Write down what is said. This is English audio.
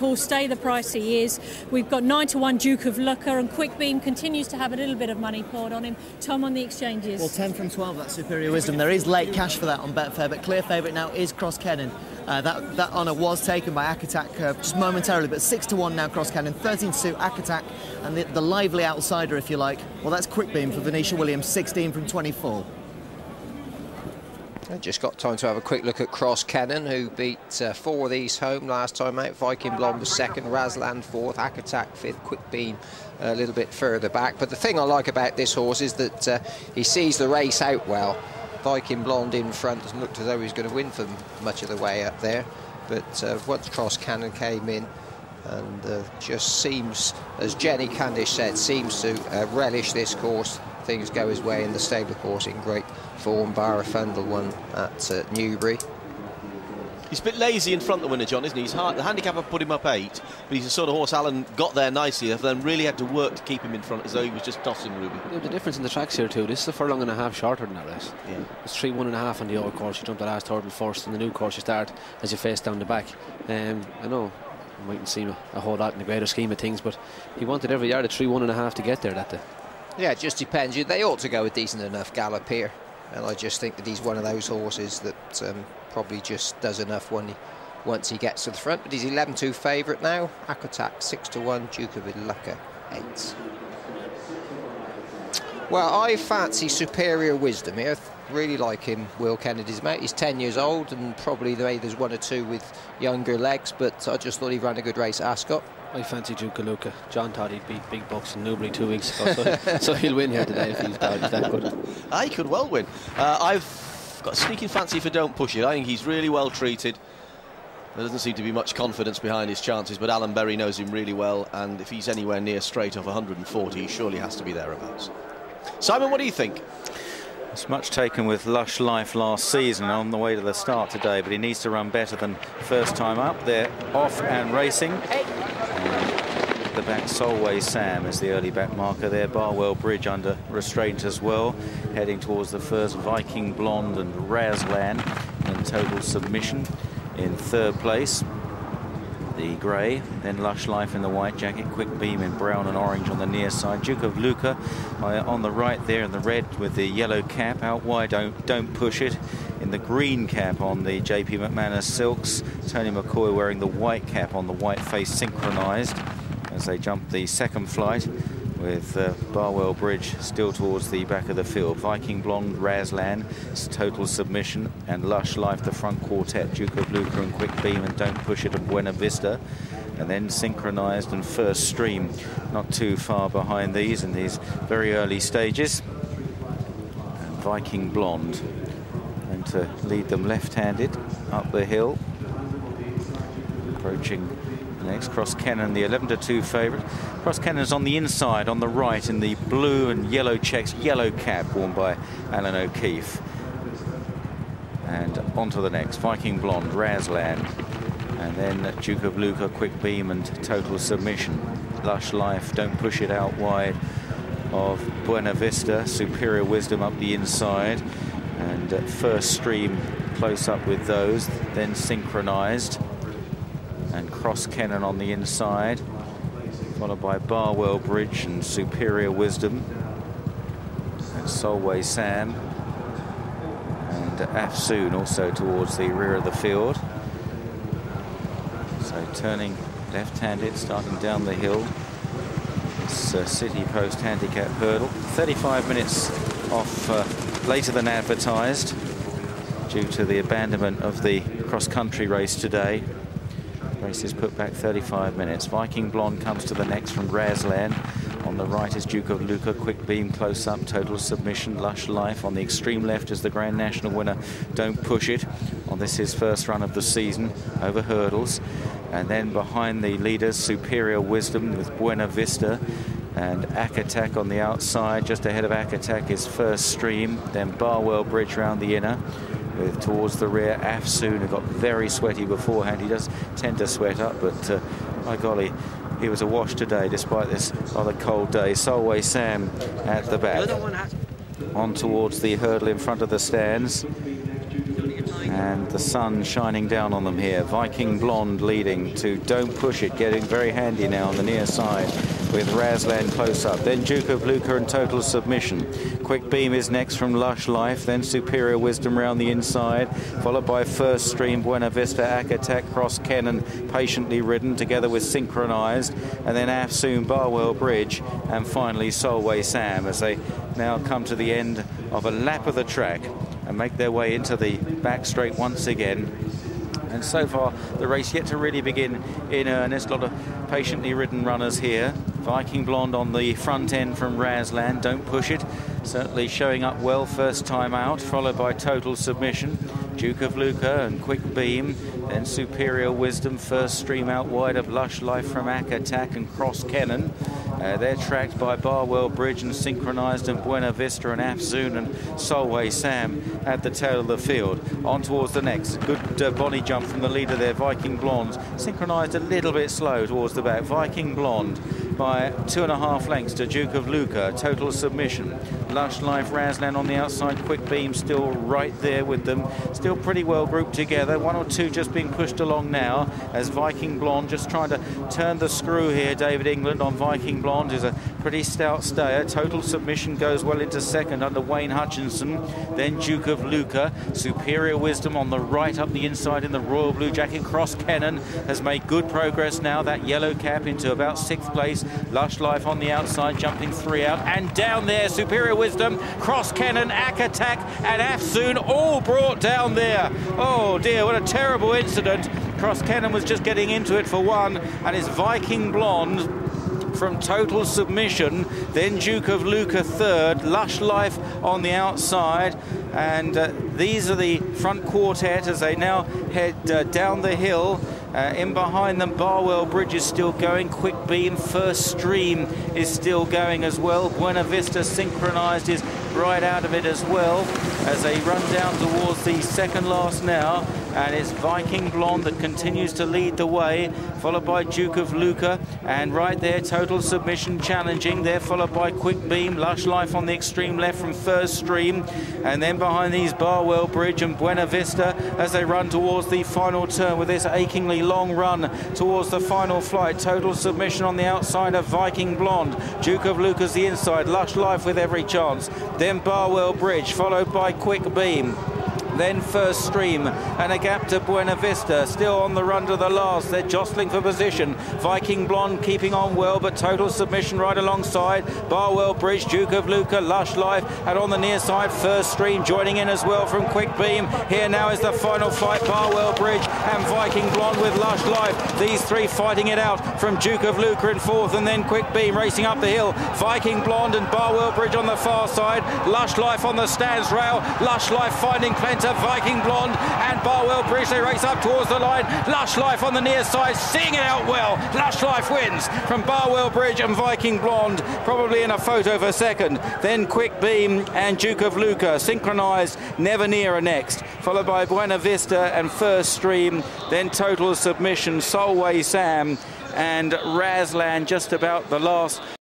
Will stay the price he is. We've got 9-1 Duke of Lucca, and Quick Beam continues to have a little bit of money poured on him. Tom, on the exchanges. Well, 10 from 12, that's Superior Wisdom. There is late cash for that on Betfair, but clear favourite now is Cross Kennan. That honour was taken by Akatak just momentarily, but 6-1 now Cross Kennan, 13-2 Akatak, and the lively outsider, if you like. Well, that's Quick Beam for Venetia Williams, 16 from 24. I just got time to have a quick look at Cross Kennan, who beat 4 of these home last time out. Viking Blond was second, Razland fourth, Akatak fifth, Quick Beam a little bit further back. But the thing I like about this horse is that he sees the race out well. Viking Blond in front doesn't look as though he's going to win for much of the way up there. But once Cross Kennan came in, and just seems, as Jenny Candish said, seems to relish this course. Things go his way in the stable course in great form. Barwell won at Newbury. He's a bit lazy in front, the winner, John, isn't he? He's hard. The handicap have put him up 8, but he's the sort of horse Alan got there nicely, then really had to work to keep him in front, as though he was just tossing Ruby. Yeah, the difference in the tracks here too, this is a furlong and a half shorter than that race. Yeah. It's 3-1.5 on the old course. You jump the last hurdle first, and the new course you start as you face down the back. I know it mightn't seem a whole lot in the greater scheme of things, but he wanted every yard at 3-1.5 to get there that day. Yeah, it just depends. They ought to go a decent enough gallop here, and I just think that he's one of those horses that probably just does enough once he gets to the front. But he's 11-2 favourite now. Akatak 6-1, Duke of Lucca 8. Well, I fancy Superior Wisdom here. Really like him, Will Kennedy's mate. He's 10 years old, and probably there's 1 or 2 with younger legs, but I just thought he ran a good race at Ascot. I fancy Duke of Lucca. John thought he'd beat Big Bucks in Newbury 2 weeks ago, so he'll win here today if he's that good. He could well win. I've got a sneaking fancy for Don't Push It. I think he's really well treated. There doesn't seem to be much confidence behind his chances, but Alan Berry knows him really well, and if he's anywhere near straight off 140, he surely has to be thereabouts. Simon, what do you think? It's much taken with Lush Life last season on the way to the start today, but he needs to run better than first time up. They're off and racing. The back Solway Sam is the early back marker there. Barwell Bridge under restraint as well, heading towards the first. Viking Blond and Razland in total submission in third place. The grey, then Lush Life in the white jacket, Quick Beam in brown and orange on the near side. Duke of Lucca on the right there in the red with the yellow cap. Out wide, don't push it. In the green cap on the JP McManus Silks. Tony McCoy wearing the white cap on the white face synchronised as they jump the second flight, with Barwell Bridge still towards the back of the field. Viking Blond, Razland, total submission, and Lush Life, the front quartet, Duke of Lucca and Quick Beam and Don't Push It and Buena Vista. And then synchronised and First Stream not too far behind these in these very early stages. And Viking Blond and to lead them left-handed up the hill. Approaching next, Cross Kennan, the 11-2 favourite. Cross Kennan's on the inside, on the right, in the blue and yellow checks, yellow cap worn by Alan O'Keefe. And on to the next, Viking Blond, Razland, and then Duke of Lucca, Quick Beam and Total Submission. Lush Life, Don't Push It out wide of Buena Vista, Superior Wisdom up the inside, and First Stream close up with those, then synchronised. And Cross Kennan on the inside, followed by Barwell Bridge and Superior Wisdom, and Solway Sam, and Afsoon also towards the rear of the field. So turning left-handed, starting down the hill. This CITIPOST handicap hurdle. 35 minutes off later than advertised due to the abandonment of the cross-country race today. Race is put back 35 minutes. Viking Blond comes to the next from Razland. On the right is Duke of Lucca, Quick Beam close up, Total Submission, Lush Life. On the extreme left is the Grand National winner, Don't Push It. On this his first run of the season over hurdles. And then behind the leaders, Superior Wisdom with Buena Vista and Akatak on the outside. Just ahead of Akatak is First Stream, then Barwell Bridge round the inner. With towards the rear, Afsoon, who got very sweaty beforehand. He does tend to sweat up, but my golly, he was awash today despite this rather cold day. Solway Sam at the back. On towards the hurdle in front of the stands. and the sun shining down on them here. Viking Blond leading to Don't Push It, getting very handy now on the near side with Razlan close up. Then Duke of Lucca and Total Submission. Quick Beam is next from Lush Life, then Superior Wisdom round the inside, followed by First Stream, Buena Vista, Akatak, Cross Kennan, Patiently Ridden, together with Synchronized, and then Afsoon, Barwell Bridge, and finally Solway Sam, as they now come to the end of a lap of the track and make their way into the back straight once again. And so far, the race yet to really begin in earnest. A lot of patiently ridden runners here. Viking Blond on the front end from Razlan, Don't Push It, certainly showing up well first time out, followed by Total Submission, Duke of Lucca and Quick Beam, then Superior Wisdom, First Stream out wide of Lush Life from Akatak and Cross Kennan. They're tracked by Barwell Bridge and Synchronized and Buena Vista and Afzoon and Solway Sam at the tail of the field. On towards the next. Good body jump from the leader there, Viking Blonde. Synchronized a little bit slow towards the back. Viking Blonde by 2.5 lengths to Duke of Lucca. Total Submission. Lush Life, Razlan on the outside. Quick Beam still right there with them. Still pretty well grouped together. One or two just being pushed along now as Viking Blonde just trying to turn the screw here. David England on Viking Blonde is a pretty stout stayer. Total Submission goes well into second under Wayne Hutchinson. Then Duke of Lucca. Superior Wisdom on the right up the inside in the Royal Blue Jacket. Cross Kennan has made good progress now. That yellow cap into about 6th place. Lush Life on the outside, jumping 3 out. And down there, Superior Wisdom, Cross Kennan, Akatak and Afsoon all brought down there. Oh dear, what a terrible incident. Cross Kennan was just getting into it for one, and it's Viking Blonde from Total Submission, then Duke of Lucca third, Lush Life on the outside, and these are the front quartet as they now head down the hill. In behind them, Barwell Bridge is still going. Quick Beam, First Stream is still going as well. Buena Vista Synchronized is right out of it as well as they run down towards the second last now. And it's Viking Blonde that continues to lead the way, followed by Duke of Lucca, and right there Total Submission challenging. They're followed by Quick Beam, Lush Life on the extreme left from First Stream, and then behind these Barwell Bridge and Buena Vista as they run towards the final turn with this achingly long run towards the final flight. Total Submission on the outside of Viking Blonde, Duke of Lucca's the inside, Lush Life with every chance, then Barwell Bridge followed by Quick Beam. Then First Stream and a gap to Buena Vista, still on the run to the last. They're jostling for position. Viking Blonde keeping on well, but Total Submission right alongside. Barwell Bridge, Duke of Lucca, Lush Life, and on the near side, First Stream joining in as well from Quick Beam. Here now is the final flight, Barwell Bridge and Viking Blonde with Lush Life. These three fighting it out from Duke of Lucca in fourth, and then Quick Beam racing up the hill. Viking Blonde and Barwell Bridge on the far side. Lush Life on the stands rail. Lush Life finding plenty. Viking Blonde and Barwell Bridge, they race up towards the line. Lush Life on the near side, seeing it out well. Lush Life wins from Barwell Bridge and Viking Blonde, probably in a photo for second. Then Quick Beam and Duke of Lucca, Synchronized, never nearer next, followed by Buena Vista and First Stream, then Total Submission, Solway Sam and Razlan just about the last